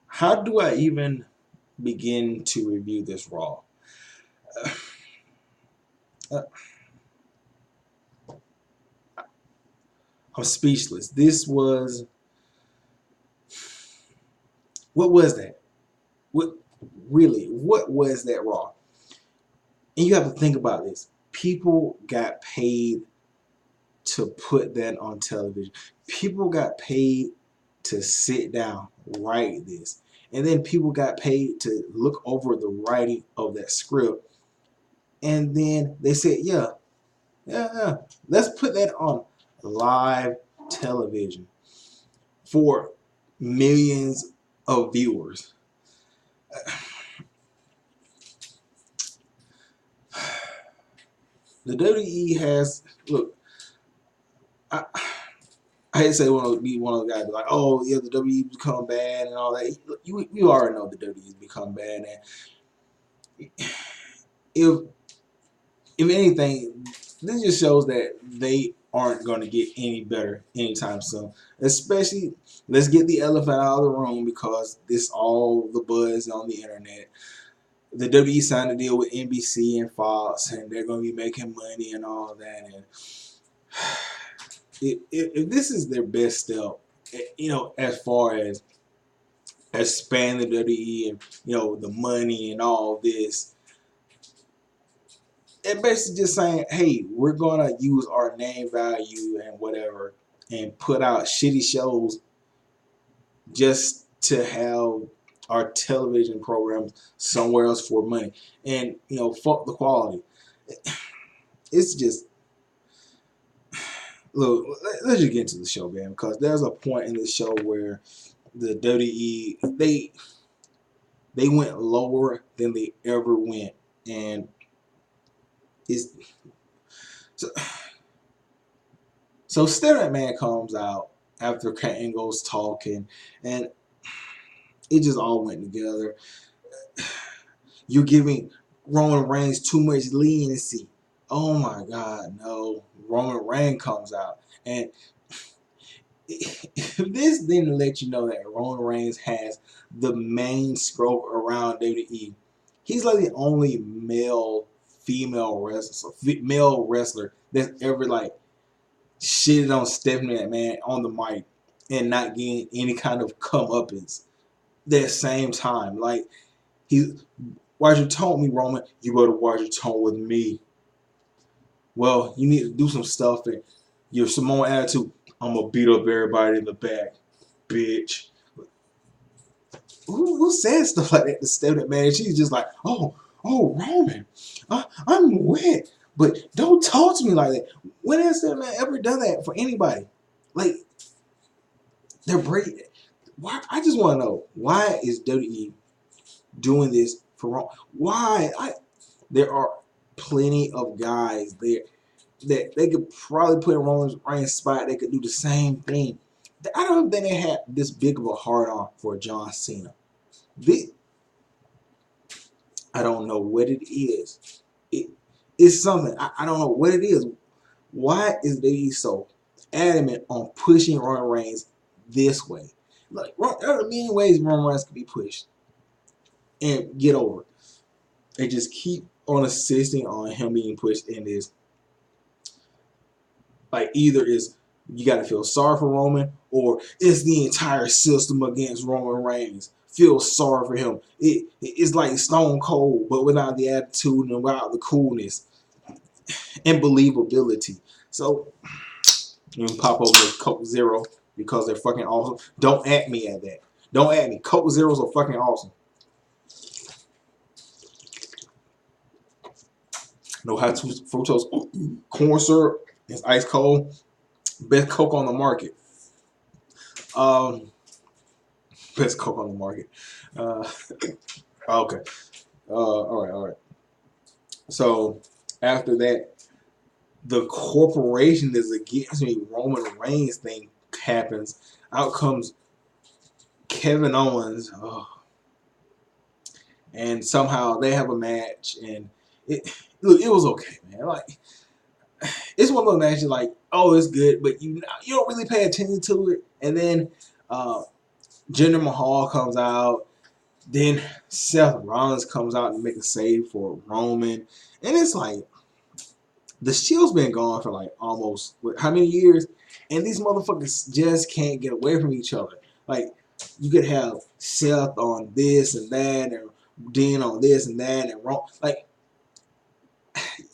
How do I even begin to review this Raw? Uh, I'm speechless. This was, what was that? What really? What was that Raw? And you have to think about this. People got paid to put that on television. People got paid to sit down, write this. And then people got paid to look over the writing of that script. And then they said, yeah, let's put that on live television for millions of viewers. The WWE has, look, I, I hate to say want to be one of the guys like, oh yeah, the WWE become bad and all that. You already know the WWE become bad, and if if anything, this just shows that they aren't going to get any better anytime soon. Especially, let's get the elephant out of the room because this all the buzz on the internet. The WWE signed a deal with NBC and Fox, and they're going to be making money and all that. And if this is their best step, as far as expanding the WWE and the money and all this, it basically just saying, hey, we're gonna use our name value and whatever and put out shitty shows just to have our television programs somewhere else for money. And fuck the quality. It's just, look, let's just get into the show, man, because there's a point in the show where the WWE they went lower than they ever went, and it's so, so Stephen McMahon comes out after Kurt Angle's talking, and it just all went together. You're giving Roman Reigns too much leniency. Oh my God, no. Roman Reigns comes out, and if this didn't let you know that Roman Reigns has the main stroke around WWE, he's like the only female wrestler, male wrestler that's ever like shitted on Stephanie McMahon on the mic and not getting any kind of comeuppance. That same time, like why'd you taunt me, Roman? You better watch your tone with me. Well, you need to do some stuff and your Samoan attitude. I'm gonna beat up everybody in the back, bitch. Who says stuff like that to Stephanie, man? She's just like, oh, Roman, I'm wet, but don't talk to me like that. When has Stephanie ever done that for anybody? Like, they're breaking. Why? I just want to know, why is WWE doing this for Raw? Why? There are plenty of guys there that they could probably put in Roman Reigns' spot. They could do the same thing. I don't think they had this big of a hard on for John Cena. I don't know what it is. It's something. I don't know what it is. Why is they so adamant on pushing Roman Reigns this way? Like, there are many ways Roman Reigns could be pushed and get over. They just keep on insisting on him being pushed in this. Like, either is you got to feel sorry for Roman, or it's the entire system against Roman Reigns. Feel sorry for him. It's like Stone Cold, but without the attitude and without the coolness and believability. So you can pop over to Coke Zero because they're fucking awesome. Don't at me at that. Don't at me. Coke Zeros are fucking awesome. No high fructose corn syrup. It's ice cold. Best Coke on the market. Best Coke on the market. Uh, okay. All right. So after that, the corporation that's against me, Roman Reigns thing happens. Out comes Kevin Owens, and somehow they have a match, and it was okay, man. Like, it's one of those matches like, oh, it's good, but you don't really pay attention to it. And then Jinder Mahal comes out. Then Seth Rollins comes out and make a save for Roman. And it's like, the Shield's been gone for like almost, how many years? And these motherfuckers just can't get away from each other. Like, you could have Seth on this and that, and Dean on this and that, and Roman. Like,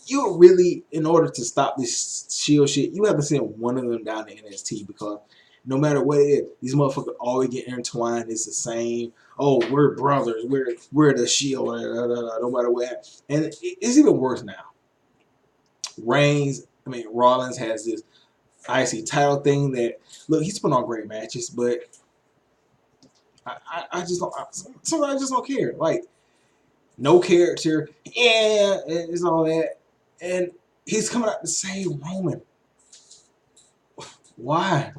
you really, in order to stop this Shield shit, you have to send one of them down to NXT, because no matter what it is, these motherfuckers always get intertwined. It's the same. Oh, we're brothers. We're the Shield. No matter what. And it's even worse now. Rollins has this IC title thing that, look, he's put on great matches, but I just don't. Sometimes I just don't care. Like, no character. Yeah, it's all that. And he's coming out to save Roman. Why?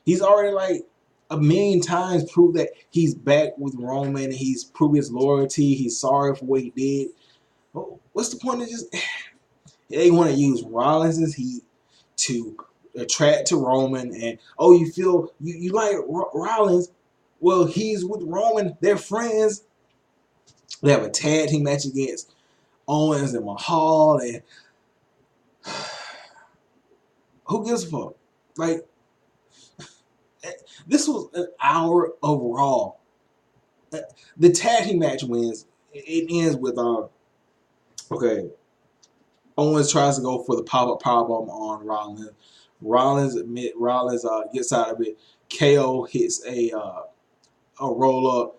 He's already like a million times proved that he's back with Roman and he's proved his loyalty. He's sorry for what he did. What's the point of just? They want to use Rollins' heat to attract to Roman, and oh, you feel you like Rollins? Well, he's with Roman. They're friends. They have a tag team match against Owens and Mahal, and who gives a fuck? Like, this was an hour of Raw. The tag team match wins. It ends with okay. Owens tries to go for the pop-up powerbomb on Rollins. Rollins gets out of it. KO hits a roll-up.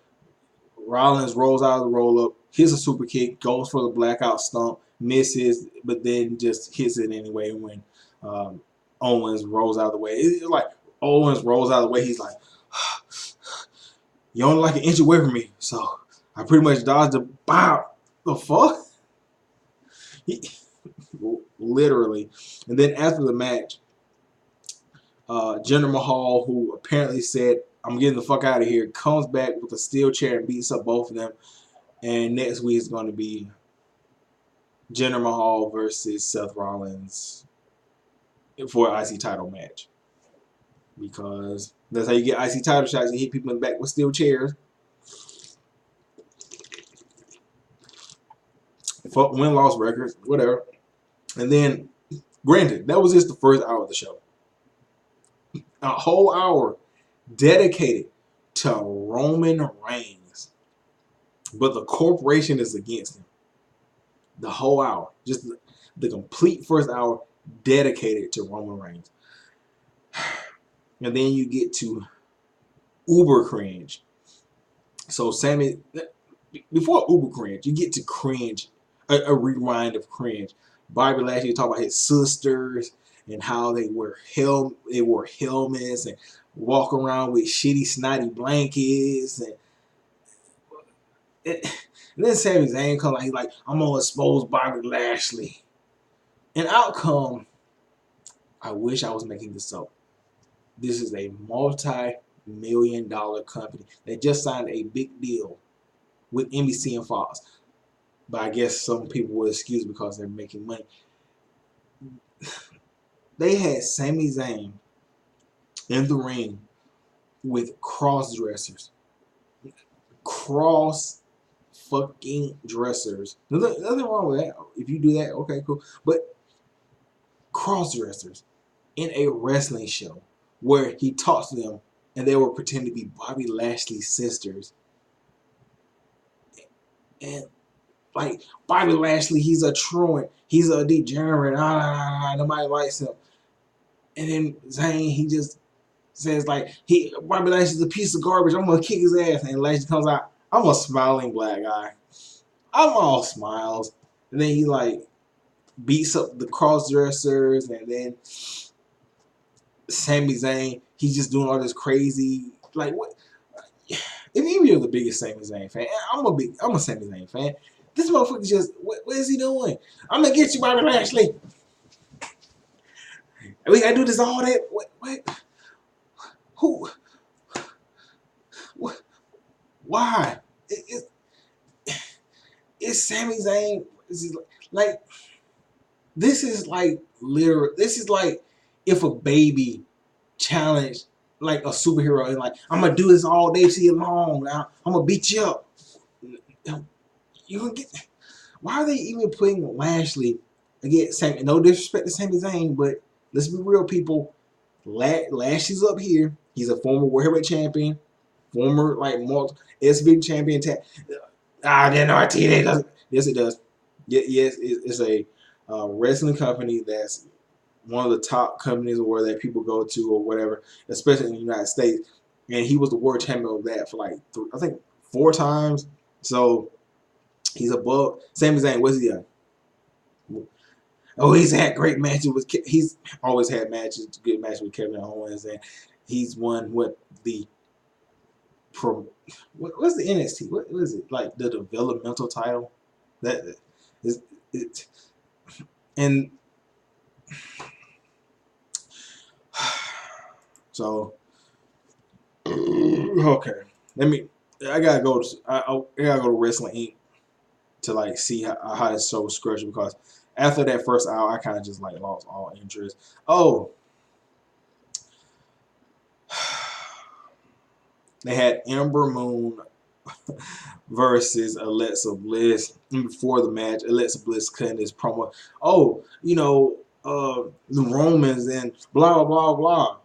Rollins rolls out of the roll-up, hits a super kick, goes for the blackout stomp, misses, but then just hits it anyway when Owens rolls out of the way. It's like Owens rolls out of the way. He's like, you only like an inch away from me, so I pretty much dodged the bow. The fuck? Literally. And then after the match, Jinder Mahal, who apparently said, I'm getting the fuck out of here, comes back with a steel chair and beats up both of them. And next week is going to be Jinder Mahal versus Seth Rollins for an IC title match. Because that's how you get IC title shots. You hit people in the back with steel chairs. Fuck win-loss records, whatever. And then, granted, that was just the first hour of the show. A whole hour dedicated to Roman Reigns. But the corporation is against him. The whole hour. Just the complete first hour dedicated to Roman Reigns. And then you get to uber cringe. So Sami, before uber cringe, you get to cringe, a rewind of cringe. Bobby Lashley talk about his sisters and how they wore helmets and walk around with shitty snotty blankets, and then Sami Zayn comes like, he's like, I'm gonna expose Bobby Lashley. And outcome, I wish I was making this up. This is a multi-million-dollar company that just signed a big deal with NBC and Fox. But I guess some people will excuse because they're making money. They had Sami Zayn in the ring with cross-dressers. Cross-fucking-dressers. Nothing wrong with that. If you do that, okay, cool. But cross-dressers in a wrestling show where he talks to them and they were pretending to be Bobby Lashley's sisters. And like, Bobby Lashley, he's a truant. He's a degenerate. Nobody likes him. And then Zayn, he just says like, Bobby Lashley's a piece of garbage. I'm gonna kick his ass. And Lashley comes out, I'm a smiling black guy. I'm all smiles. And then he like beats up the cross dressers, and then Sami Zayn, he's just doing all this crazy, like, what? If you're the biggest Sami Zayn fan, I'm a Sami Zayn fan. This motherfucker just, what is he doing? I'm gonna get you, Bobby Lashley. We gotta do this all that. What? Who? What? Why? It's Sami Zayn. Like, This is like literal. This is like if a baby challenged like a superhero and like I'm gonna do this all day to you long. Now I'm gonna beat you up. You gonna get. Why are they even putting Lashley against Sami? No disrespect to Sami Zayn, but let's be real, people. Lashley's up here. He's a former World Heavyweight Champion, former like multi SB champion. Then RTD doesn't. Yes, it does. Yes, it's a wrestling company that's one of the top companies where that people go to or whatever, especially in the United States. And he was the world champion of that for like I think 4 times. So he's above Sami Zayn. What's he done? Oh, he's had great matches with. He's always had good matches with Kevin Owens, and he's won the what's the NXT? What is it like the developmental title? That is it, and so okay. I gotta go. I gotta go to Wrestling Inc. to like see how this show was structured because after that first hour, I kind of just like lost all interest. Oh, they had Ember Moon versus Alexa Bliss. And before the match, Alexa Bliss cutting this promo. Oh, the Romans and blah blah blah.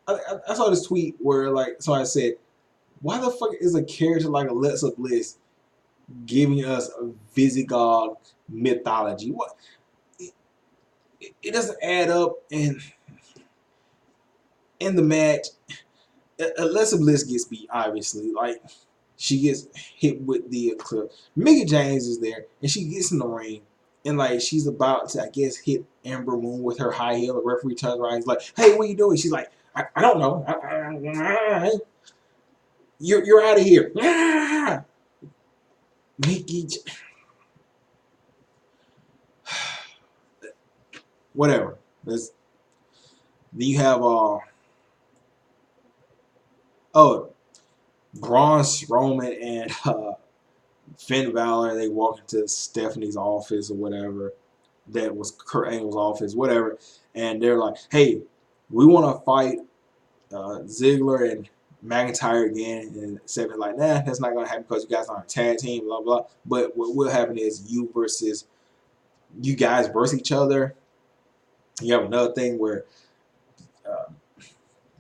I saw this tweet where like so I said, why the fuck is a character like Alexa Bliss giving us a Visigoth mythology? What it doesn't add up. And in the match, Alexa Bliss gets beat. Obviously, like she gets hit with the clip. Mickie James is there, and she gets in the ring, and like she's about to, I guess, hit Ember Moon with her high heel. The referee turns around, he's like, "Hey, what are you doing?" She's like, "I don't know. You're out of here." Mickie, whatever. Then you have Braun Strowman and Finn Balor. They walk into Stephanie's office or whatever. That was Kurt Angle's office, whatever. And they're like, "Hey, we want to fight Ziggler and McIntyre again." And Stephanie's like, "Nah, that's not gonna happen because you guys aren't a tag team, blah blah." But what will happen is you guys versus each other. You have another thing where uh,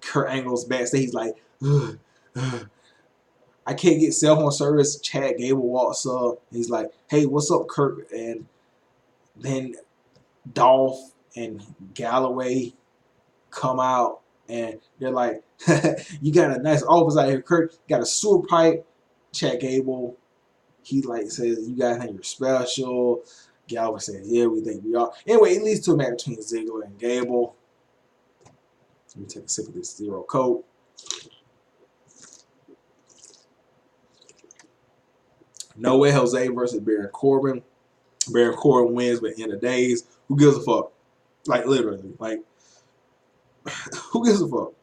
Kurt Angle's backstage. He's like, "Ugh, ugh. I can't get cell phone service." Chad Gable walks up. He's like, "Hey, what's up, Kurt?" And then Dolph and Galloway come out, and they're like, "You got a nice office out here, Kurt. Got a sewer pipe." Chad Gable, he like says, "You guys think you're special." Galloway says, "Yeah, we think we are." Anyway, it leads to a match between Ziggler and Gable. Let me take a sip of this Zero Coke. No Way Jose versus Baron Corbin. Baron Corbin wins by the end of days. Who gives a fuck? Like literally, like who gives a fuck?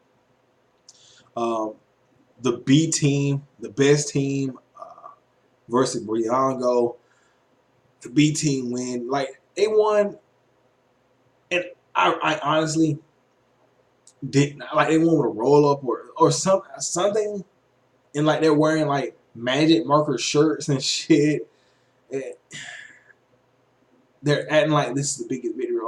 The B team, the best team versus Briango. The B team win. Like they won, and I honestly didn't like they won with a roll up or something, and like they're wearing like magic marker shirts and shit. And they're acting like this is the biggest victory.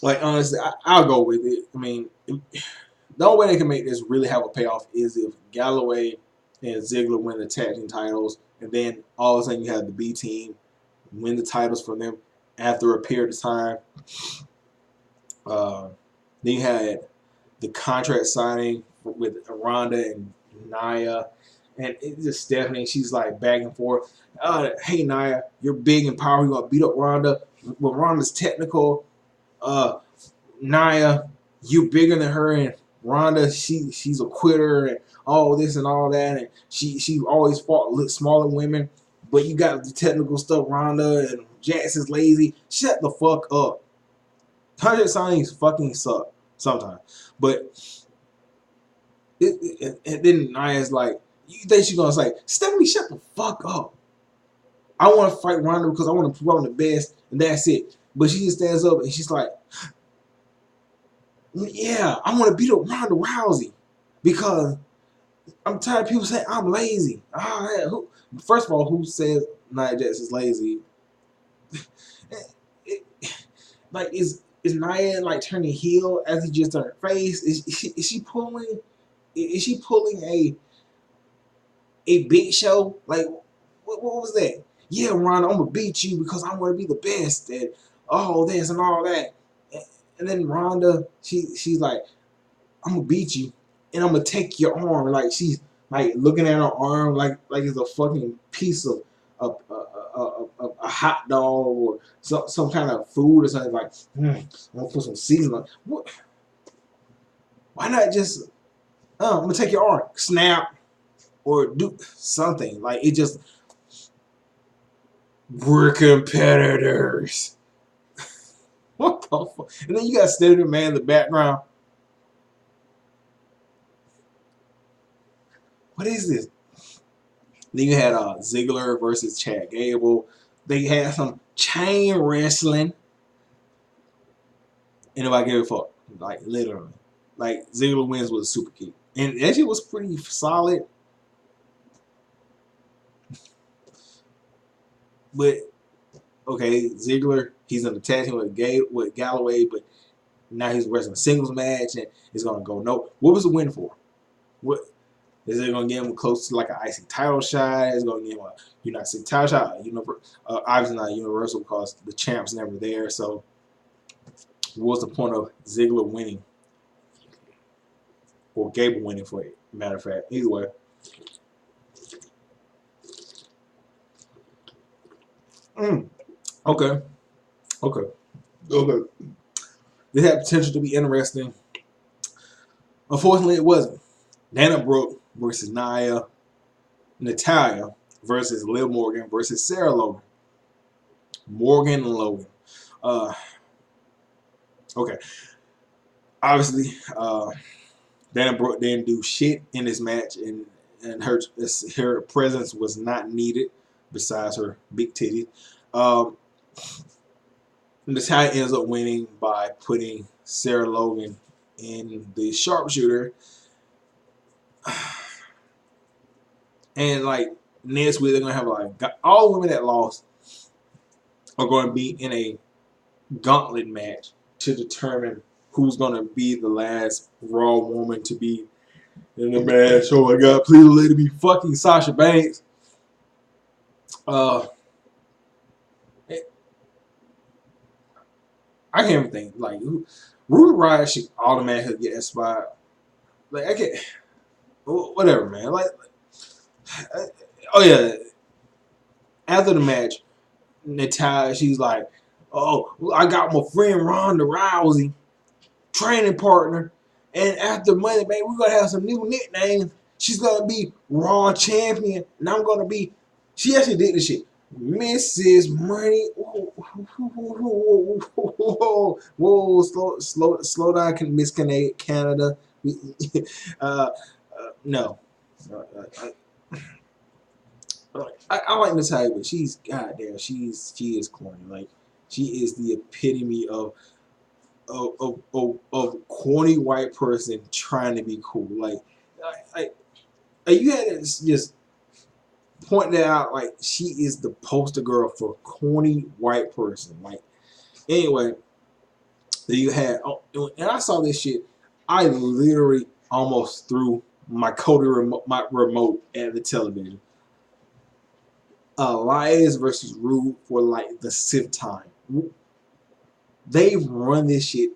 Like honestly, I'll go with it. I mean, the only way they can make this really have a payoff is if Galloway and Ziggler win the tag team titles, and then all of a sudden you have the B team win the titles for them after a period of time. Then you had the contract signing with Ronda and Nia, and it's just Stephanie. She's like back and forth. Hey Nia, you're big and powerful. You're gonna beat up Ronda. Well, Ronda's technical. Nia, you bigger than her, and Ronda, she's a quitter and all this and all that, and she always fought smaller women, but you got the technical stuff, Ronda, and Jackson's lazy. Shut the fuck up. Contract signings fucking suck sometimes, but and then Nia's like, you think she's gonna say, Stephanie, shut the fuck up. I want to fight Ronda because I want to prove I'm the best, and that's it. But she just stands up and she's like, yeah, I want to beat up Ronda Rousey because I'm tired of people saying I'm lazy. First of all, who says Nia Jax is lazy? Like, is Nia like turning heel as he just turned face? Is she pulling? Is she pulling a big show? Like, what was that? Yeah, Ronda, I'm gonna beat you because I want to be the best and all this and all that. And then Ronda, she's like, I'm gonna beat you and I'm gonna take your arm. Like she's like looking at her arm like it's a fucking piece of a hot dog or some kind of food or something. Like, I'm gonna put some seasoning on. What? Why not just I'm gonna take your arm, snap, or do something. Like, it just, we're competitors. What the fuck? And then you got Steady Man in the background. What is this? Then you had Ziggler versus Chad Gable. They had some chain wrestling. And nobody gave a fuck. Like, literally. Like, Ziggler wins with a super kick. And that shit was pretty solid. But, okay, Ziggler, he's in the tag team with Galloway, but now he's wrestling a singles match, and it's going to go no. What was the win for? What is it going to get him close to like an IC title shot? Is it going to get him a United States title shot? Obviously not universal because the champ's never there. So what's the point of Ziggler winning or Gable winning for it? Matter of fact, either way. Okay. This had potential to be interesting. Unfortunately, it wasn't. Dana Brooke versus Natalya versus Liv Morgan versus Sarah Logan. Morgan and Logan. Okay. Obviously, Dana Brooke didn't do shit in this match, and her presence was not needed besides her big titties. Natalya ends up winning by putting Sarah Logan in the sharpshooter. And like next week, they're gonna have like all women that lost are going to be in a gauntlet match to determine who's gonna be the last Raw woman to be in the match. Oh my God! Please let it be fucking Sasha Banks. I can't even think. Like, Ruby Riott should automatically get that spot. Like, I can't. Whatever, man. Like, oh yeah. After the match, Natalya, she's like, "Oh, I got my friend Ronda Rousey, training partner, and after Money, man, we're gonna have some new nicknames. She's gonna be Raw Champion, and I'm gonna be." She actually did this shit. Mrs. Money. Whoa, slow down, Miss Canada. No. I like Natalya, but she's goddamn. She is corny. Like, she is the epitome of corny white person trying to be cool. Like you had to just point that out. Like, she is the poster girl for corny white person. Like, anyway, then you had, and I saw this shit. I literally almost threw my remote at the television. Elias versus Rude for like the 6th time. They've run this shit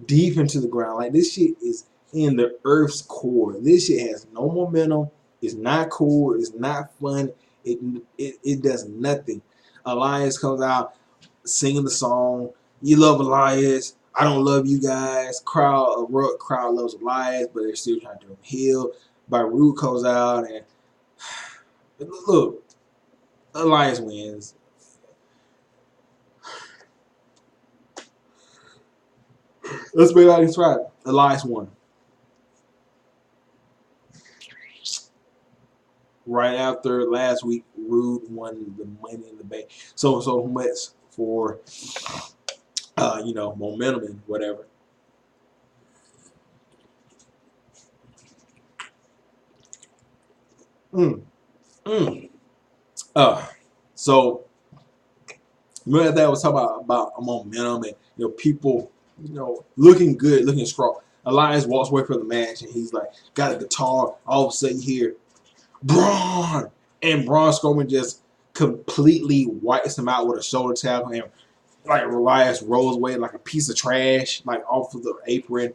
deep into the ground. Like, this shit is in the earth's core. This shit has no momentum. It's not cool. It's not fun. It does nothing. Elias comes out singing the song. You love Elias. I don't love you guys. Crowd loves Elias, but they're still trying to do him heel. But Rude comes out and look, Elias wins. Let's be honest, right? Elias won. Right after last week, Rude won the Money in the Bank. So much for you know, momentum and whatever. Mm, mm. So remember that I was talking about momentum and, you know, people, you know, looking good, looking strong. Elias walks away from the match and he's like got a guitar. All of a sudden you hear Braun, and Braun Strowman just completely wipes him out with a shoulder tackle, and like Elias rolls away like a piece of trash, like off of the apron.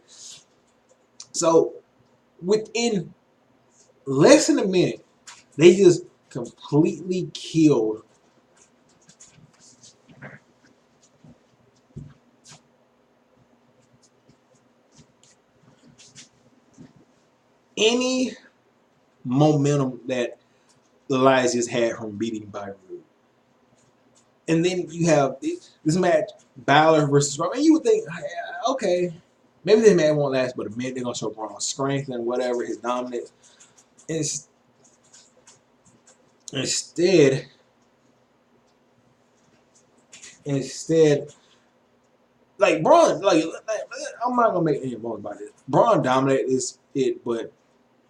So within less than a minute, they just completely killed any momentum that Elias just had from beating Byron. And then you have this match, Balor versus Roman. And you would think, okay, maybe this match won't last but a minute. They're going to show Braun's strength and whatever, his dominance. Instead, instead, like Braun, I'm not gonna make any more about it. Braun dominated is it, but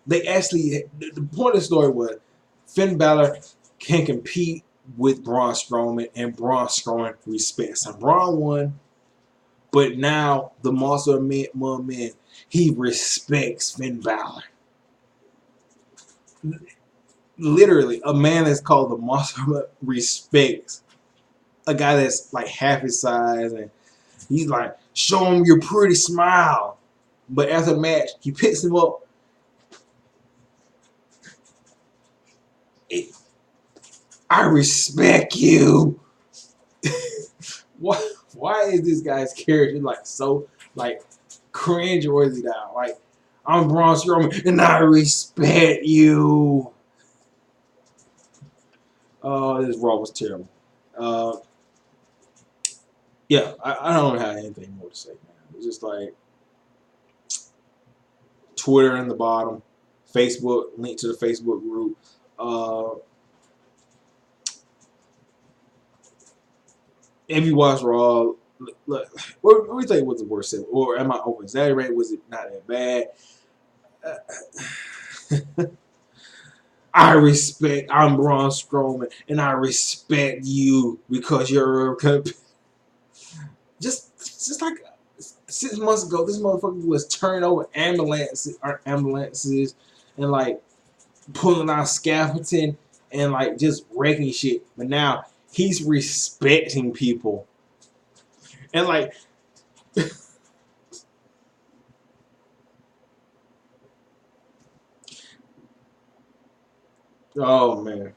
they actually the point of the story was Finn Balor can compete with Braun Strowman, and Braun Strowman respects him. Braun won, but now the Monster of Men, he respects Finn Balor. Literally, a man that's called the Monster respects a guy that's like half his size, and he's like, show him your pretty smile. But after the match, he picks him up. It, I respect you. Why is this guy's character like so like cringe-worthy now? Like, I'm Braun Strowman and I respect you. Oh, this Raw was terrible. Uh, yeah, I don't have anything more to say, man. It's just like Twitter in the bottom, Facebook, link to the Facebook group. If you watch Raw, look, what do you think was the worst segment? Or am I over exaggerating? Was it not that bad? I'm Braun Strowman, and I respect you because you're just like 6 months ago. This motherfucker was turning over ambulances, and like pulling out scaffolding and like just wrecking shit. But now he's respecting people, and like, oh man,